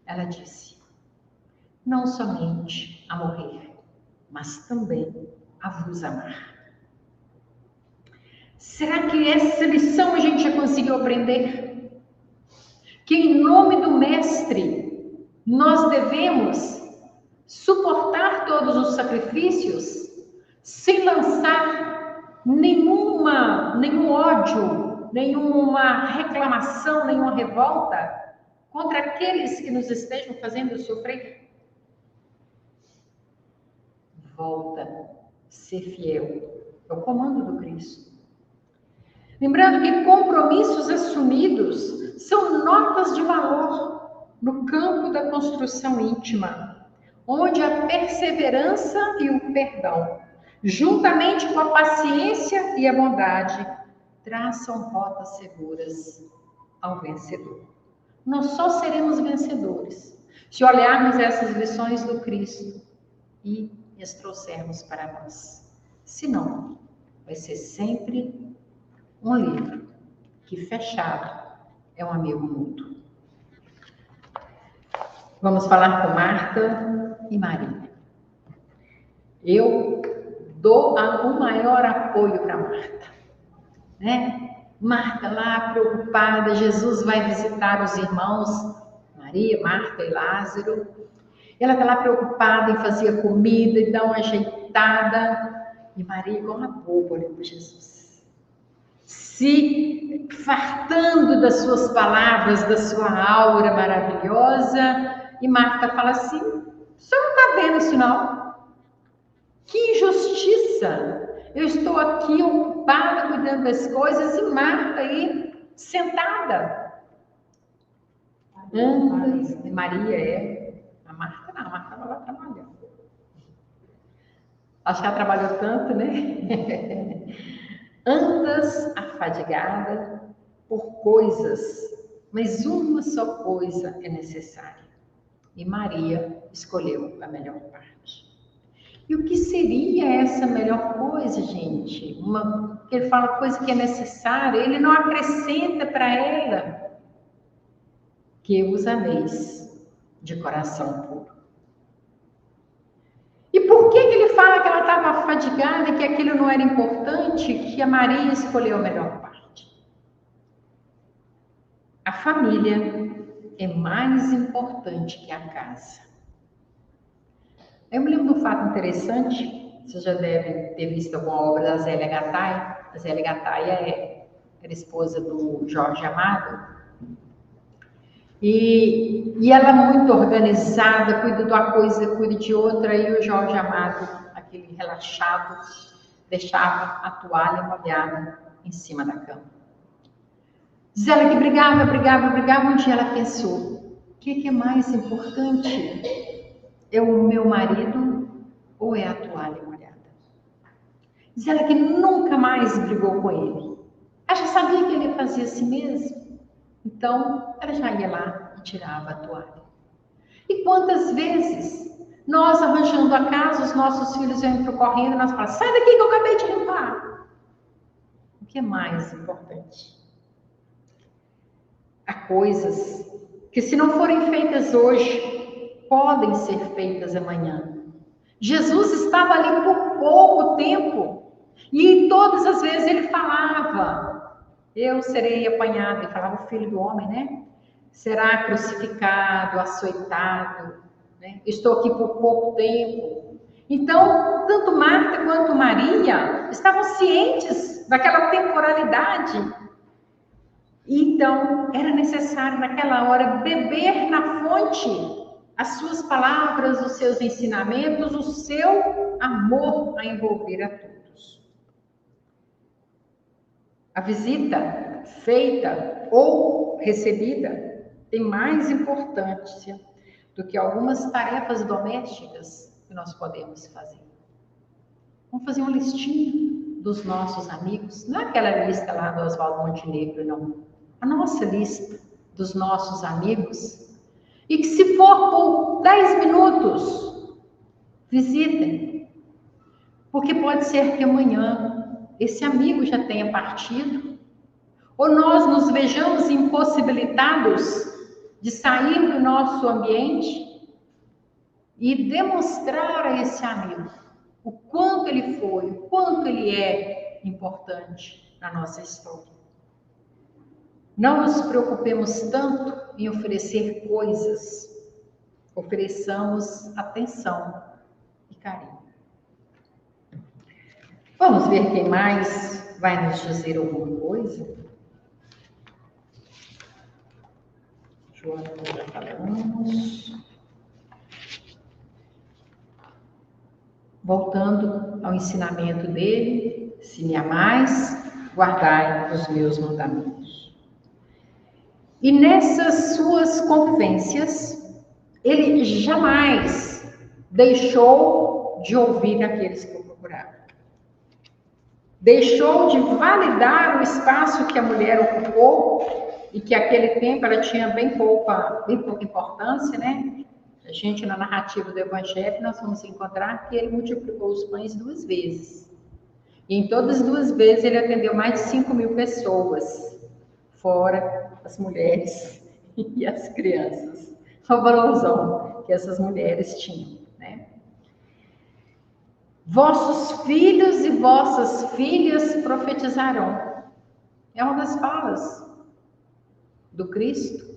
Speaker 2: Ela disse: não somente a morrer, mas também a vos amar. Será que essa lição a gente já conseguiu aprender? Que em nome do mestre nós devemos suportar todos os sacrifícios sem lançar nenhum ódio, nenhuma reclamação, nenhuma revolta contra aqueles que nos estejam fazendo sofrer. Volta, ser fiel ao comando do Cristo. Lembrando que compromissos assumidos são notas de valor no campo da construção íntima, onde a perseverança e o perdão, juntamente com a paciência e a bondade, traçam rotas seguras ao vencedor. Nós só seremos vencedores se olharmos essas lições do Cristo e as trouxermos para nós. Senão, vai ser sempre um livro que, fechado, é um amigo mútuo. Vamos falar com Marta e Maria. Eu dou o maior apoio para Marta, né? Marta lá preocupada, Jesus vai visitar os irmãos, Maria, Marta e Lázaro. Ela está lá preocupada em fazer comida e dar uma ajeitada. E Maria, igual uma boba, olhando para Jesus, se fartando das suas palavras, da sua aura maravilhosa. E Marta fala assim: o senhor não está vendo isso não? Que injustiça! Eu estou aqui ocupada cuidando das coisas e Marta aí sentada. Maria é. A Marta não, a Marta estava lá trabalhando. Acho que ela trabalhou tanto, né? Andas afadigada por coisas, mas uma só coisa é necessária. E Maria escolheu a melhor parte. E o que seria essa melhor coisa, gente? Que ele fala coisa que é necessária, ele não acrescenta para ela. Que os ameis de coração puro. E por que ele fala que ela estava afadigada, que aquilo não era importante, que a Maria escolheu a melhor parte? A família é mais importante que a casa. Eu me lembro de um fato interessante, vocês já devem ter visto alguma obra da Zélia Gattai. A Zélia Gattai era esposa do Jorge Amado. E ela muito organizada, cuida de uma coisa, cuida de outra, e o Jorge Amado, aquele relaxado, deixava a toalha molhada em cima da cama. Diz ela que brigava, um dia ela pensou: o que é mais importante? É o meu marido ou é a toalha molhada? Diz ela que nunca mais brigou com ele. Ela já sabia que ele fazia assim mesmo. Então, ela já ia lá e tirava a toalha. E quantas vezes nós, arranjando a casa, os nossos filhos vêm correndo e nós falamos: sai daqui que eu acabei de limpar. O que é mais importante? Há coisas que, se não forem feitas hoje, podem ser feitas amanhã. Jesus estava ali por pouco tempo e todas as vezes ele falava: eu serei apanhado. Ele falava o filho do homem, né? será crucificado, açoitado, né? Estou aqui por pouco tempo. Então, tanto Marta quanto Maria estavam cientes daquela temporalidade. Então, era necessário naquela hora beber na fonte as suas palavras, os seus ensinamentos, o seu amor a envolver a todos. A visita feita ou recebida tem mais importância do que algumas tarefas domésticas que nós podemos fazer. Vamos fazer uma listinha dos nossos amigos, não é aquela lista lá do Oswaldo Montenegro, não. A nossa lista dos nossos amigos, e que se for por 10 minutos, visitem, porque pode ser que amanhã esse amigo já tenha partido, ou nós nos vejamos impossibilitados de sair do nosso ambiente e demonstrar a esse amigo o quanto ele foi, o quanto ele é importante na nossa história. Não nos preocupemos tanto em oferecer coisas, ofereçamos atenção e carinho. Vamos ver quem mais vai nos dizer alguma coisa. Joana, já falamos. Voltando ao ensinamento dele, se me amais, guardai os meus mandamentos. E nessas suas convivências, ele jamais deixou de ouvir aqueles que o procuravam. Deixou de validar o espaço que a mulher ocupou e que naquele tempo ela tinha bem pouca importância, né? A gente, na narrativa do Evangelho, nós vamos encontrar que ele multiplicou os pães 2 vezes. E em todas as 2 vezes ele atendeu mais de 5.000 pessoas, fora as mulheres e as crianças. O valorzão que essas mulheres tinham, né? Vossos filhos e vossas filhas profetizarão. É uma das falas do Cristo.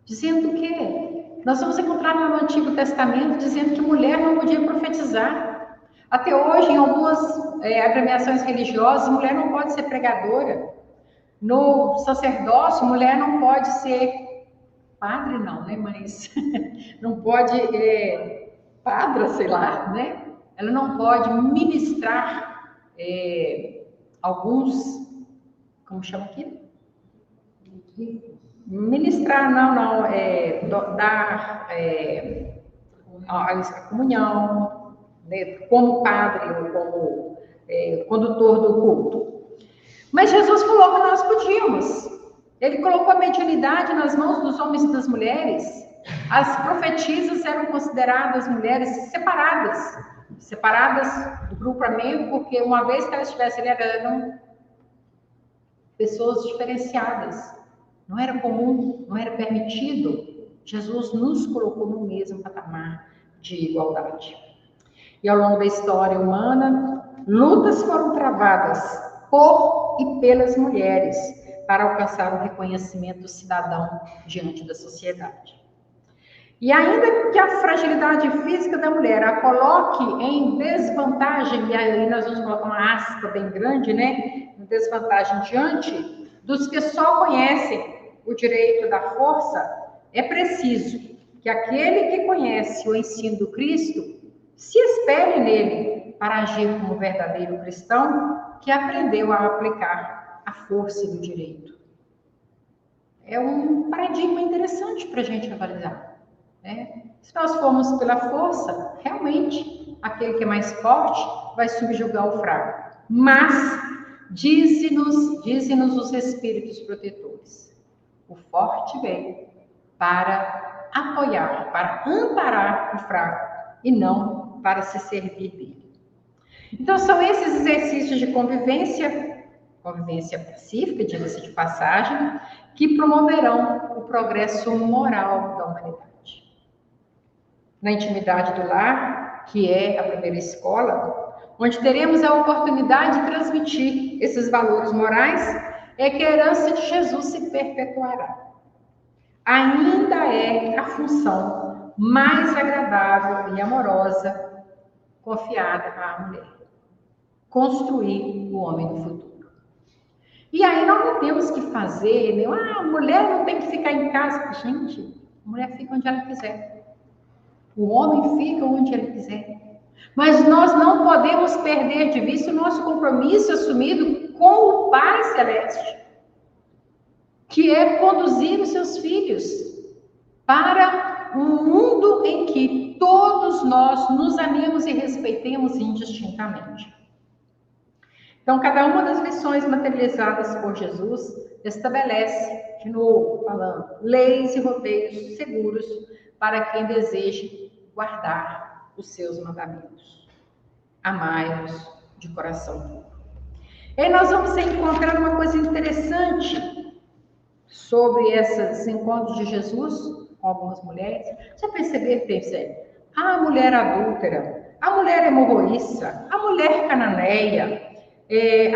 Speaker 2: Dizendo o quê? Nós vamos encontrar no Antigo Testamento dizendo que mulher não podia profetizar. Até hoje, em algumas agremiações religiosas, mulher não pode ser pregadora. No sacerdócio, mulher não pode ser padre, não, né? Mas não pode, padra, sei lá, né? Ela não pode ministrar alguns, como chama aquilo? Ministrar, dar a comunhão, né? Como padre ou como condutor do culto. Mas Jesus falou que nós podíamos. Ele colocou a mediunidade nas mãos dos homens e das mulheres. As profetisas eram consideradas mulheres separadas do grupo amigo, porque uma vez que elas estivessem ali, eram pessoas diferenciadas. Não era comum, não era permitido. Jesus nos colocou no mesmo patamar de igualdade. E ao longo da história humana, lutas foram travadas por e pelas mulheres para alcançar o reconhecimento cidadão diante da sociedade. E ainda que a fragilidade física da mulher a coloque em desvantagem, e aí nós vamos colocar uma aspa bem grande, né? Desvantagem diante dos que só conhecem o direito da força, é preciso que aquele que conhece o ensino do Cristo se espelhe nele para agir como verdadeiro cristão que aprendeu a aplicar a força do direito. É um paradigma interessante para a gente avaliar, né? Se nós formos pela força, realmente, aquele que é mais forte vai subjugar o fraco. Mas, dize-nos os espíritos protetores, o forte vem para apoiar, para amparar o fraco e não para se servir dele. Então, são esses exercícios de convivência pacífica, diga-se de passagem, que promoverão o progresso moral da humanidade. Na intimidade do lar, que é a primeira escola, onde teremos a oportunidade de transmitir esses valores morais, é que a herança de Jesus se perpetuará. ainda é a função mais agradável e amorosa confiada à mulher. Construir o homem do futuro. E aí nós não temos que fazer, né? A mulher não tem que ficar em casa. Gente, a mulher fica onde ela quiser. O homem fica onde ele quiser. Mas nós não podemos perder de vista o nosso compromisso assumido com o Pai Celeste, que é conduzir os seus filhos para um mundo em que todos nós nos amemos e respeitemos indistintamente. Então, cada uma das lições materializadas por Jesus estabelece, de novo, falando, leis e roteiros seguros para quem deseje guardar os seus mandamentos. Amai-os de coração puro. E nós vamos encontrar uma coisa interessante sobre esses encontros de Jesus com algumas mulheres. Já perceberam, a mulher adúltera, a mulher hemorroíça, a mulher cananeia,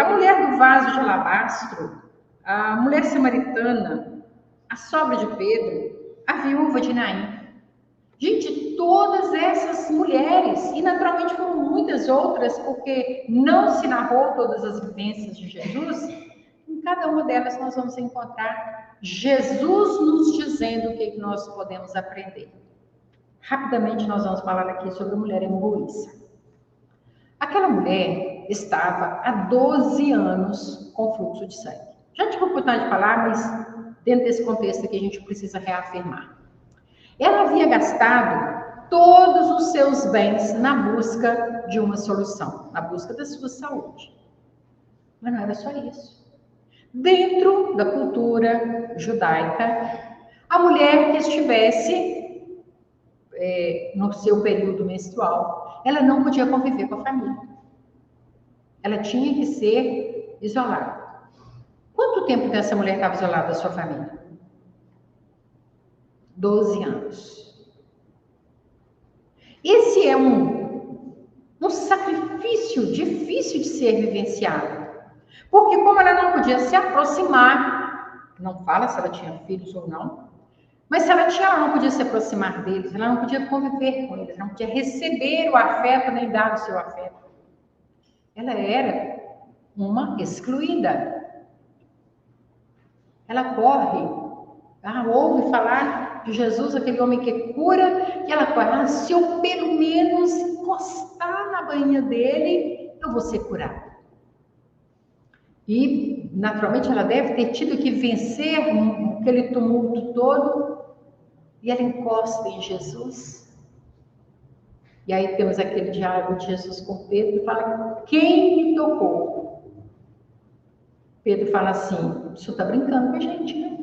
Speaker 2: a mulher do vaso de alabastro, a mulher samaritana, a sogra de Pedro, a viúva de Naim. Gente, todas essas mulheres, e naturalmente foram muitas outras, porque não se narrou todas as vivências de Jesus, em cada uma delas nós vamos encontrar Jesus nos dizendo o que nós podemos aprender. Rapidamente nós vamos falar aqui sobre a mulher hemorroíça. Aquela mulher estava há 12 anos com fluxo de sangue. Já tive a oportunidade de falar, mas dentro desse contexto aqui a gente precisa reafirmar. Ela havia gastado todos os seus bens na busca de uma solução, na busca da sua saúde. Mas não era só isso. Dentro da cultura judaica, a mulher que estivesse no seu período menstrual, ela não podia conviver com a família. Ela tinha que ser isolada. Quanto tempo que essa mulher estava isolada da sua família? 12 anos. Esse é um sacrifício difícil de ser vivenciado. Porque como ela não podia se aproximar, não fala se ela tinha filhos ou não, mas se ela não podia se aproximar deles, ela não podia conviver com eles, ela não podia receber o afeto nem dar o seu afeto. Ela era uma excluída. Ela corre, ouve falar de Jesus, aquele homem que cura, e ela corre, se eu pelo menos encostar na bainha dele, eu vou ser curada. E, naturalmente, ela deve ter tido que vencer aquele tumulto todo, e ela encosta em Jesus. E aí temos aquele diálogo de Jesus com Pedro, que fala, quem me tocou? Pedro fala assim, o senhor está brincando com a gente, né?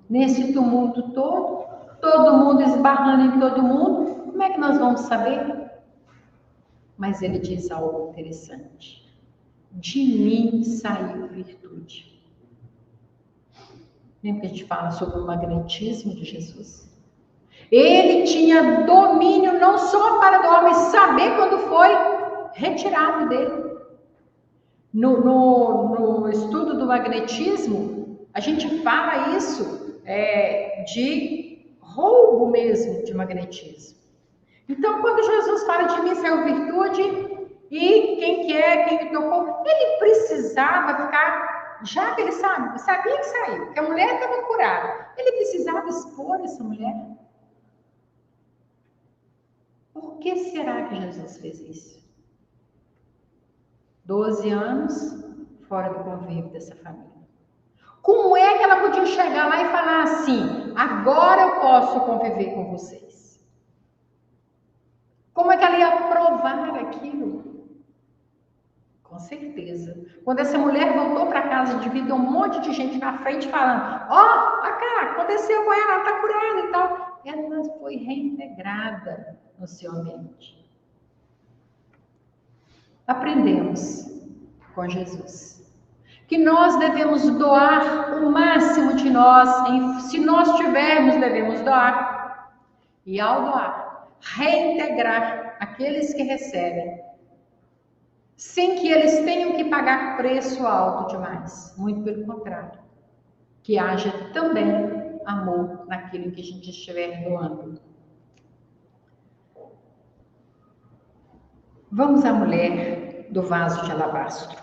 Speaker 2: Nesse tumulto todo mundo esbarrando em todo mundo, como é que nós vamos saber? Mas ele diz algo interessante. De mim saiu virtude. Lembra que a gente fala sobre o magnetismo de Jesus? Ele tinha domínio não só para do homem saber quando foi retirado dele. No estudo do magnetismo, a gente fala isso de roubo mesmo de magnetismo. Então, quando Jesus fala de mim saiu virtude, e quem me tocou, ele precisava ficar, já que ele sabia que saiu, que a mulher estava curada, ele precisava expor essa mulher. Por que será que Jesus fez isso? 12 anos fora do convívio dessa família. Como é que ela podia chegar lá e falar assim, agora eu posso conviver com vocês? Como é que ela ia provar aquilo? Com certeza. Quando essa mulher voltou para casa, devia ter um monte de gente na frente falando, cá, aconteceu com ela está curada e tal. Ela foi reintegrada no seu ambiente. Aprendemos com Jesus que nós devemos doar o máximo de nós, se nós tivermos, devemos doar. E ao doar, reintegrar aqueles que recebem, sem que eles tenham que pagar preço alto demais. Muito pelo contrário. Que haja também amor naquilo que a gente estiver doando. Vamos à mulher do vaso de alabastro.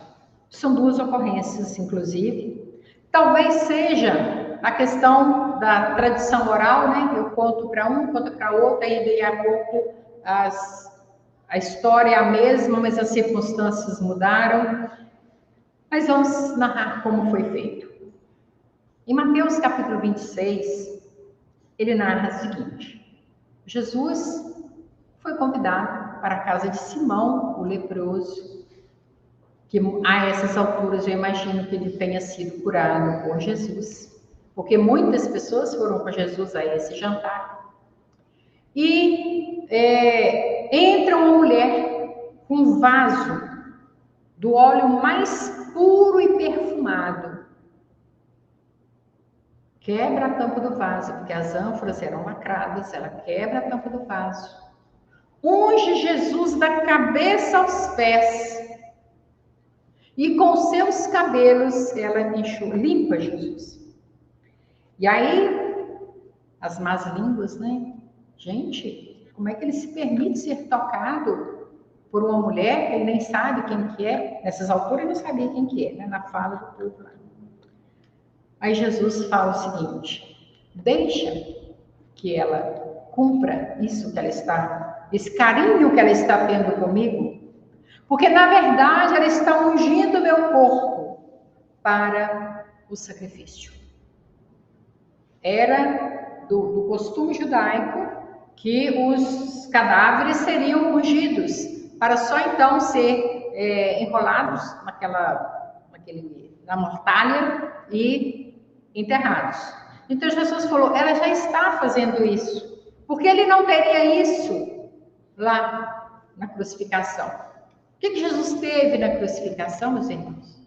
Speaker 2: São duas ocorrências, inclusive. Talvez seja a questão da tradição oral, né? Eu conto para um, conto para outro, aí daí a pouco a história é a mesma, mas as circunstâncias mudaram. Mas vamos narrar como foi feito. Em Mateus capítulo 26, ele narra o seguinte: Jesus foi convidado para a casa de Simão, o leproso, que a essas alturas eu imagino que ele tenha sido curado por Jesus, porque muitas pessoas foram com Jesus a esse jantar. E entra uma mulher com um vaso do óleo mais puro e perfumado. Quebra a tampa do vaso, porque as ânforas eram lacradas, ela quebra a tampa do vaso. Unge Jesus da cabeça aos pés. E com seus cabelos ela limpa Jesus. E aí, as más línguas, né? Gente, como é que ele se permite ser tocado por uma mulher que ele nem sabe quem que é? Nessas alturas ele não sabia quem que é, né? Na fala do povo lá. Aí Jesus fala o seguinte: deixa que ela cumpra isso que ela está, esse carinho que ela está tendo comigo, porque na verdade ela está ungindo meu corpo para o sacrifício. Era do costume judaico que os cadáveres seriam ungidos, para só então ser enrolados na mortalha e enterrados. Então Jesus falou, ela já está fazendo isso, porque ele não teria isso lá na crucificação. O que Jesus teve na crucificação, meus irmãos?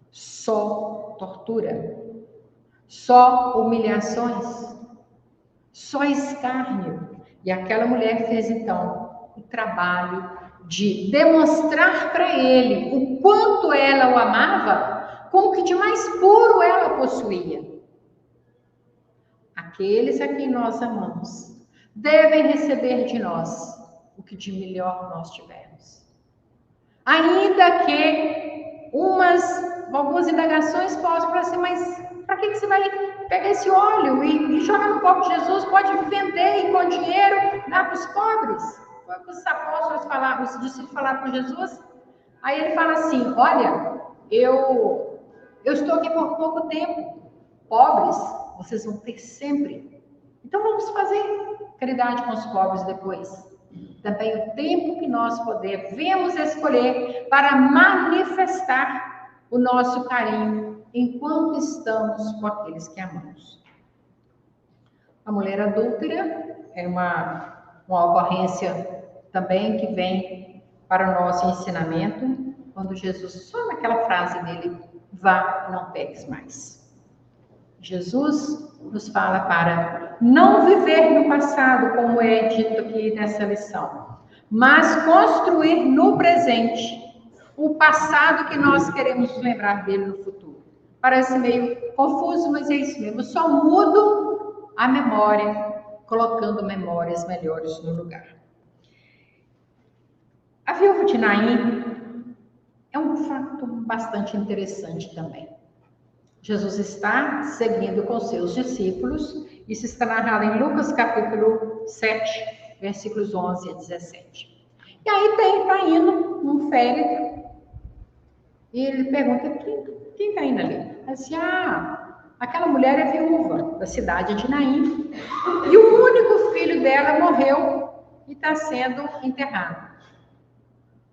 Speaker 2: Só tortura, só humilhações, só escárnio. E aquela mulher fez então o trabalho de demonstrar para ele o quanto ela o amava, com o que de mais puro ela possuía. Aqueles a quem nós amamos devem receber de nós o que de melhor nós tivermos. Ainda que algumas indagações possam falar assim, mas para que você vai pegar esse óleo e jogar no copo de Jesus? Pode vender e com dinheiro dar para os pobres? Foi o que os apóstolos falaram, os discípulos falaram com Jesus. Aí ele fala assim, olha, eu estou aqui por pouco tempo. Pobres, vocês vão ter sempre. Então vamos fazer caridade com os pobres depois. Também o tempo que nós devemos escolher para manifestar o nosso carinho enquanto estamos com aqueles que amamos. A mulher adúltera é uma ocorrência também que vem para o nosso ensinamento, quando Jesus, só naquela frase dele, vá, não peques mais. Jesus nos fala para não viver no passado, como é dito aqui nessa lição, mas construir no presente o passado que nós queremos lembrar dele no futuro. Parece meio confuso, mas é isso mesmo. Eu só mudo a memória, colocando memórias melhores no lugar. A viúva de Naim é um fato bastante interessante também. Jesus está seguindo com seus discípulos, isso está narrado em Lucas capítulo 7, versículos 11 a 17. E aí está indo um féretro, e ele pergunta, quem está indo ali? Ele diz, aquela mulher é viúva da cidade de Naim, e o único filho dela morreu e está sendo enterrado.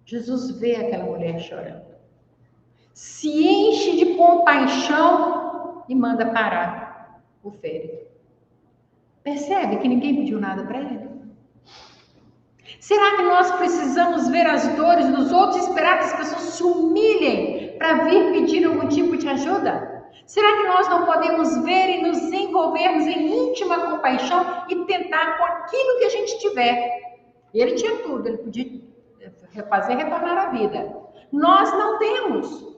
Speaker 2: Jesus vê aquela mulher chorando, se enche de compaixão e manda parar o féretro. Percebe que ninguém pediu nada para ele? Será que nós precisamos ver as dores dos outros e esperar que as pessoas se humilhem para vir pedir algum tipo de ajuda? Será que nós não podemos ver e nos envolvermos em íntima compaixão e tentar com aquilo que a gente tiver? E ele tinha tudo, ele podia retornar à vida. Nós não temos.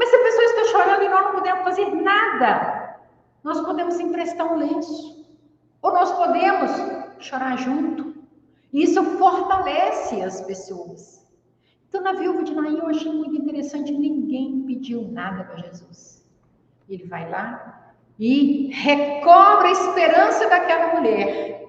Speaker 2: Mas se a pessoa está chorando e nós não podemos fazer nada, nós podemos emprestar um lenço. Ou nós podemos chorar junto. E isso fortalece as pessoas. Então, na viúva de Naim, eu achei muito interessante, ninguém pediu nada para Jesus. Ele vai lá e recobra a esperança daquela mulher.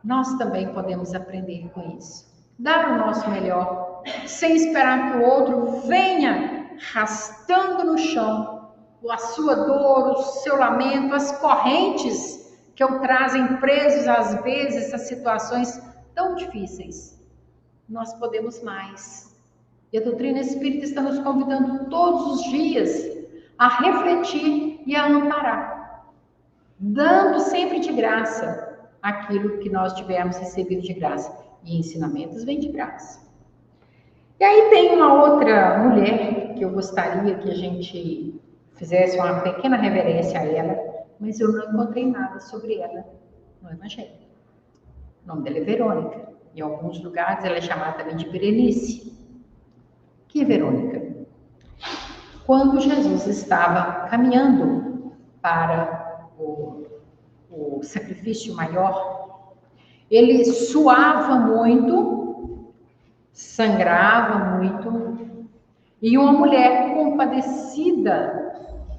Speaker 2: Nós também podemos aprender com isso. Dar o nosso melhor, sem esperar que o outro venha arrastando no chão a sua dor, o seu lamento, as correntes que o trazem presos às vezes a situações tão difíceis. Nós podemos mais. E a doutrina espírita está nos convidando todos os dias a refletir e a amparar, dando sempre de graça aquilo que nós tivermos recebido de graça. E ensinamentos vêm de graça. E aí tem uma outra mulher que eu gostaria que a gente fizesse uma pequena reverência a ela, mas eu não encontrei nada sobre ela no Evangelho. O nome dela é Verônica. Em alguns lugares ela é chamada também de Berenice. Que é Verônica? Quando Jesus estava caminhando para o sacrifício maior, ele suava muito, sangrava muito, e uma mulher compadecida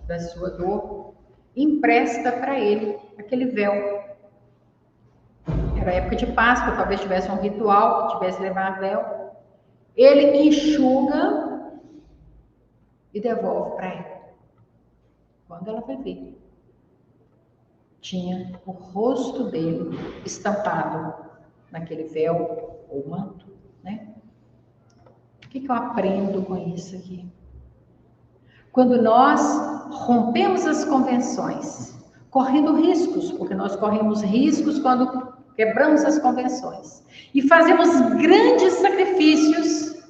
Speaker 2: da sua dor empresta para ele aquele véu. Era época de Páscoa, talvez tivesse um ritual, tivesse que levar véu. Ele enxuga e devolve para ela. Quando ela foi ver, tinha o rosto dele estampado naquele véu ou manto, né? O que eu aprendo com isso aqui? Quando nós rompemos as convenções, correndo riscos, porque nós corremos riscos quando quebramos as convenções e fazemos grandes sacrifícios,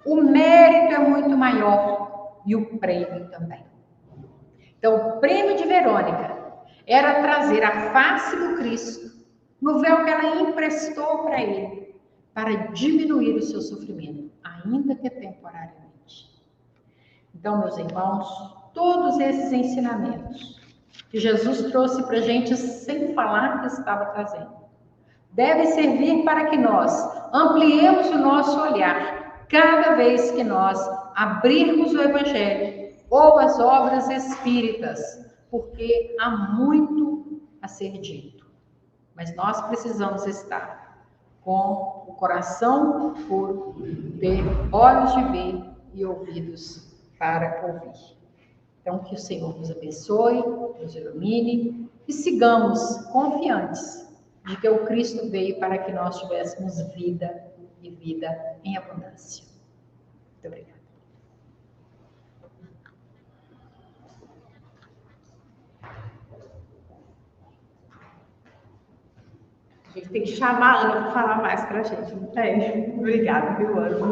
Speaker 2: o mérito é muito maior e o prêmio também. Então, o prêmio de Verônica era trazer a face do Cristo no véu que ela emprestou para ele, para diminuir o seu sofrimento, ainda que temporariamente. Então, meus irmãos, todos esses ensinamentos que Jesus trouxe para a gente sem falar que estava trazendo, deve servir para que nós ampliemos o nosso olhar cada vez que nós abrirmos o Evangelho ou as obras espíritas, porque há muito a ser dito. Mas nós precisamos estar com o coração puro, ter olhos de ver e ouvidos para ouvir. Então, que o Senhor nos abençoe, nos ilumine e sigamos confiantes de que o Cristo veio para que nós tivéssemos vida e vida em abundância. Muito obrigada.
Speaker 1: A gente tem que chamar a Ana para falar mais para a gente, não tem? Obrigada, viu, Ana?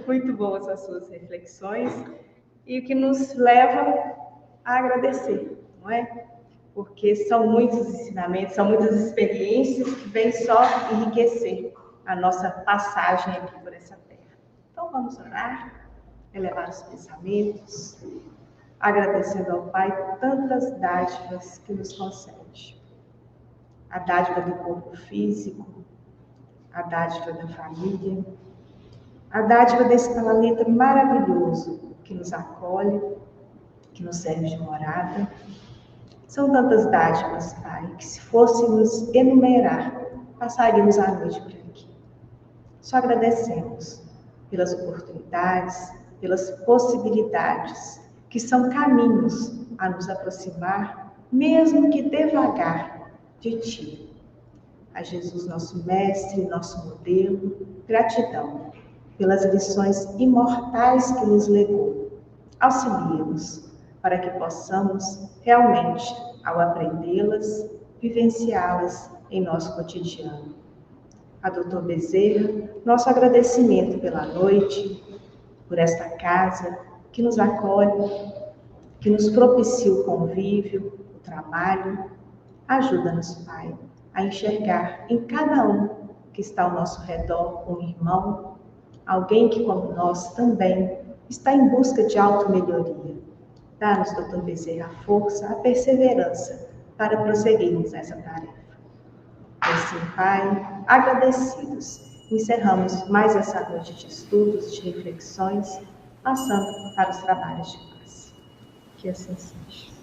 Speaker 1: Muito boas as suas reflexões e o que nos leva a agradecer, não é? Porque são muitos ensinamentos, são muitas experiências que vêm só enriquecer a nossa passagem aqui por essa terra. Então vamos orar, elevar os pensamentos, agradecendo ao Pai tantas dádivas que nos concede. A dádiva do corpo físico, a dádiva da família, a dádiva desse planeta maravilhoso que nos acolhe, que nos serve de morada. São tantas dádivas, Pai, que se fôssemos enumerar, passaríamos a noite por aqui. Só agradecemos pelas oportunidades, pelas possibilidades, que são caminhos a nos aproximar, mesmo que devagar, de Ti. A Jesus, nosso mestre, nosso modelo, gratidão pelas lições imortais que nos legou. Auxilia-nos para que possamos realmente, ao aprendê-las, vivenciá-las em nosso cotidiano. A doutor Bezerra, nosso agradecimento pela noite, por esta casa que nos acolhe, que nos propicia o convívio, o trabalho. Ajuda-nos, Pai, a enxergar em cada um que está ao nosso redor um irmão,
Speaker 3: alguém que, como nós também, está em busca de auto-melhoria. Dá-nos, Dr. Bezerra, a força, a perseverança para prosseguirmos nessa tarefa. E assim, Pai, agradecidos, encerramos mais essa noite de estudos, de reflexões, passando para os trabalhos de paz. Que assim seja.